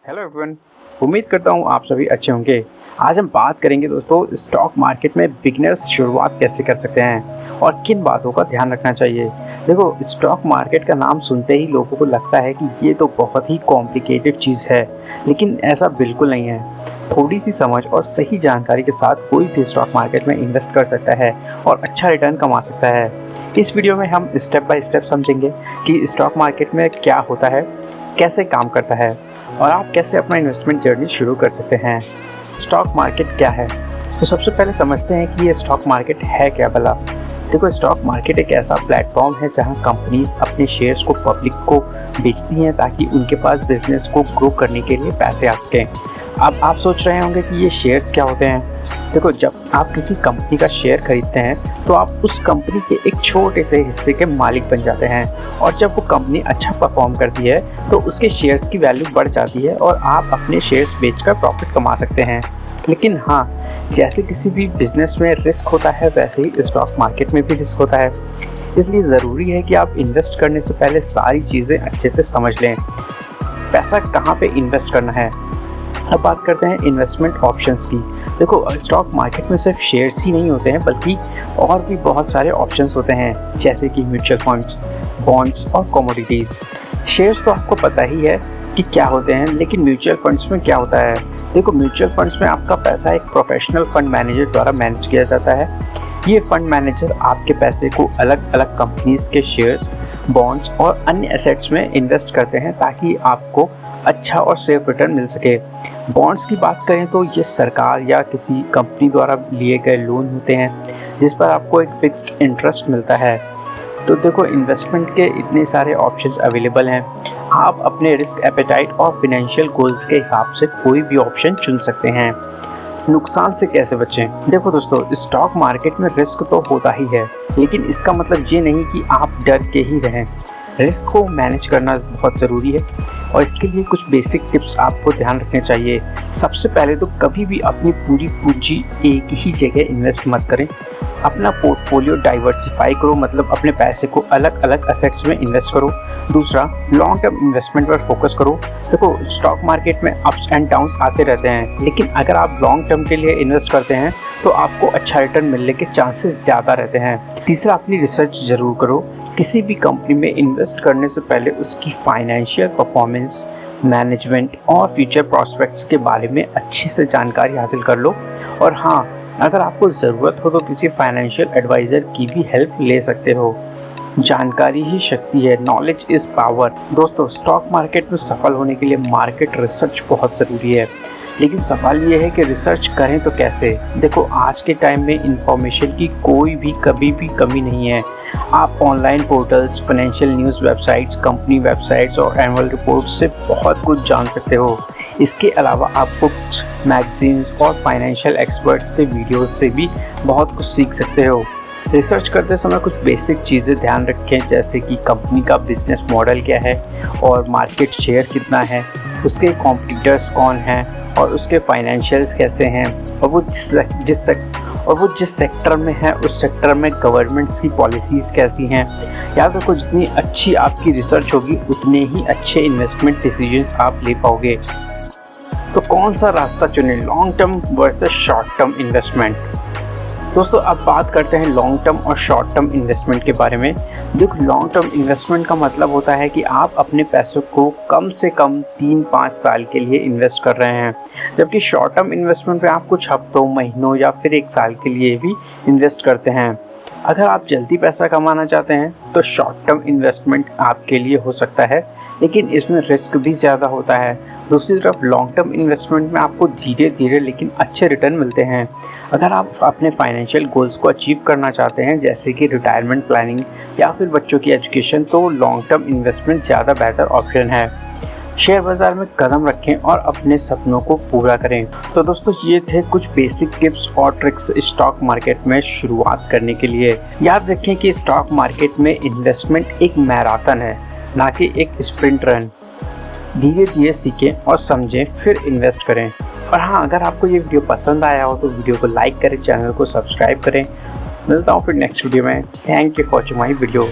Hello everyone. उम्मीद करता हूँ आप सभी अच्छे होंगे। आज हम बात करेंगे दोस्तों स्टॉक मार्केट में बिगिनर्स शुरुआत कैसे कर सकते हैं और किन बातों का ध्यान रखना चाहिए। देखो, स्टॉक मार्केट का नाम सुनते ही लोगों को लगता है कि ये तो बहुत ही कॉम्प्लिकेटेड चीज़ है, लेकिन ऐसा बिल्कुल नहीं है। थोड़ी सी समझ और सही जानकारी के साथ कोई भी स्टॉक मार्केट में इन्वेस्ट कर सकता है और अच्छा रिटर्न कमा सकता है। इस वीडियो में हम स्टेप बाय स्टेप समझेंगे कि स्टॉक मार्केट में क्या होता है, कैसे काम करता है और आप कैसे अपना इन्वेस्टमेंट जर्नी शुरू कर सकते हैं। स्टॉक मार्केट क्या है? तो सबसे पहले समझते हैं कि ये स्टॉक मार्केट है क्या भला। देखो, स्टॉक मार्केट एक ऐसा प्लेटफॉर्म है जहां कंपनीज अपने शेयर्स को पब्लिक को बेचती हैं ताकि उनके पास बिजनेस को ग्रो करने के लिए पैसे आ सकें। अब आप सोच रहे होंगे कि ये शेयर्स क्या होते हैं। देखो, जब आप किसी कंपनी का शेयर खरीदते हैं तो आप उस कंपनी के एक छोटे से हिस्से के मालिक बन जाते हैं, और जब वो कंपनी अच्छा परफॉर्म करती है तो उसके शेयर्स की वैल्यू बढ़ जाती है और आप अपने शेयर्स बेचकर प्रॉफिट कमा सकते हैं। लेकिन हाँ, जैसे किसी भी बिजनेस में रिस्क होता है, वैसे ही स्टॉक मार्केट में भी रिस्क होता है। इसलिए ज़रूरी है कि आप इन्वेस्ट करने से पहले सारी चीज़ें अच्छे से समझ लें। पैसा कहाँ पे इन्वेस्ट करना है। अब बात करते हैं इन्वेस्टमेंट ऑप्शंस की। देखो, स्टॉक मार्केट में सिर्फ शेयर्स ही नहीं होते हैं, बल्कि और भी बहुत सारे ऑप्शंस होते हैं, जैसे कि म्यूचुअल फंड्स, बॉन्ड्स और कमोडिटीज़। शेयर्स तो आपको पता ही है कि क्या होते हैं, लेकिन म्यूचुअल फंड्स में क्या होता है। देखो, म्यूचुअल फंड्स में आपका पैसा एक प्रोफेशनल फंड मैनेजर द्वारा मैनेज किया जाता है। ये फंड मैनेजर आपके पैसे को अलग अलग कंपनीज के शेयर्स, बॉन्ड्स और अन्य एसेट्स में इन्वेस्ट करते हैं ताकि आपको अच्छा और सेफ रिटर्न मिल सके। बॉन्ड्स की बात करें तो ये सरकार या किसी कंपनी द्वारा लिए गए लोन होते हैं जिस पर आपको एक फिक्स्ड इंटरेस्ट मिलता है। तो देखो, इन्वेस्टमेंट के इतने सारे ऑप्शंस अवेलेबल हैं। आप अपने रिस्क एपेटाइट और फिनेंशियल गोल्स के हिसाब से कोई भी ऑप्शन चुन सकते हैं। नुकसान से कैसे बचें? देखो दोस्तों, स्टॉक मार्केट में रिस्क तो होता ही है, लेकिन इसका मतलब ये नहीं कि आप डर के ही रहें। रिस्क को मैनेज करना बहुत ज़रूरी है और इसके लिए कुछ बेसिक टिप्स आपको ध्यान रखने चाहिए। सबसे पहले तो कभी भी अपनी पूरी पूंजी एक ही जगह इन्वेस्ट मत करें। अपना पोर्टफोलियो डाइवर्सिफाई करो, मतलब अपने पैसे को अलग अलग एसेट्स में इन्वेस्ट करो। दूसरा, लॉन्ग टर्म इन्वेस्टमेंट पर फोकस करो। देखो, स्टॉक मार्केट में अप्स एंड डाउन्स आते रहते हैं, लेकिन अगर आप लॉन्ग टर्म के लिए इन्वेस्ट करते हैं तो आपको अच्छा रिटर्न मिलने के चांसेस ज़्यादा रहते हैं। तीसरा, अपनी रिसर्च ज़रूर करो। किसी भी कंपनी में इन्वेस्ट करने से पहले उसकी फाइनेंशियल परफॉर्मेंस, मैनेजमेंट और फ्यूचर प्रॉस्पेक्ट्स के बारे में अच्छे से जानकारी हासिल कर लो। और हाँ, अगर आपको ज़रूरत हो तो किसी फाइनेंशियल एडवाइज़र की भी हेल्प ले सकते हो। जानकारी ही शक्ति है, नॉलेज इज़ पावर। दोस्तों, स्टॉक मार्केट में सफल होने के लिए मार्केट रिसर्च बहुत ज़रूरी है, लेकिन सवाल ये है कि रिसर्च करें तो कैसे। देखो, आज के टाइम में इंफॉर्मेशन की कोई भी कभी भी कमी नहीं है। आप online portals, financial news websites, company websites और एनुअल रिपोर्ट्स से बहुत कुछ जान सकते हो। इसके अलावा आप बुक्स, मैगजीन्स और फाइनेंशियल एक्सपर्ट्स के वीडियोस से भी बहुत कुछ सीख सकते हो। रिसर्च करते समय कुछ बेसिक चीज़ें ध्यान रखें, जैसे कि कंपनी का बिजनेस मॉडल क्या है और मार्केट शेयर कितना है, उसके कॉम्पिटिटर्स कौन हैं और उसके फाइनेंशियल्स कैसे हैं, और वो जिस सेक्टर में है उस सेक्टर में गवर्नमेंट्स की पॉलिसीज़ कैसी हैं। याद रखो, जितनी अच्छी आपकी रिसर्च होगी उतने ही अच्छे इन्वेस्टमेंट डिसीजंस आप ले पाओगे। तो कौन सा रास्ता चुनें, long term versus short term investment. दोस्तों, अब बात करते हैं लॉन्ग टर्म और शॉर्ट टर्म इन्वेस्टमेंट के बारे में। देखो, लॉन्ग टर्म इन्वेस्टमेंट का मतलब होता है कि आप अपने पैसों को कम से कम 3-5 साल के लिए इन्वेस्ट कर रहे हैं, जबकि शॉर्ट टर्म इन्वेस्टमेंट में आप कुछ हफ्तों, महीनों या फिर 1 साल के लिए भी इन्वेस्ट करते हैं। अगर आप जल्दी पैसा कमाना चाहते हैं तो शॉर्ट टर्म इन्वेस्टमेंट आपके लिए हो सकता है, लेकिन इसमें रिस्क भी ज़्यादा होता है। दूसरी तरफ लॉन्ग टर्म इन्वेस्टमेंट में आपको धीरे धीरे लेकिन अच्छे रिटर्न मिलते हैं। अगर आप अपने फाइनेंशियल गोल्स को अचीव करना चाहते हैं, जैसे कि रिटायरमेंट प्लानिंग या फिर बच्चों की एजुकेशन, तो लॉन्ग टर्म इन्वेस्टमेंट ज़्यादा बेहतर ऑप्शन है। शेयर बाज़ार में कदम रखें और अपने सपनों को पूरा करें। तो दोस्तों, ये थे कुछ बेसिक टिप्स और ट्रिक्स स्टॉक मार्केट में शुरुआत करने के लिए। याद रखें कि स्टॉक मार्केट में इन्वेस्टमेंट एक मैराथन है, ना कि एक स्प्रिंट रन। धीरे धीरे सीखें और समझें, फिर इन्वेस्ट करें। और हाँ, अगर आपको ये वीडियो पसंद आया हो तो वीडियो को लाइक करें, चैनल को सब्सक्राइब करें। मिलता हूँ फिर नेक्स्ट वीडियो में। Thank you for watching my video.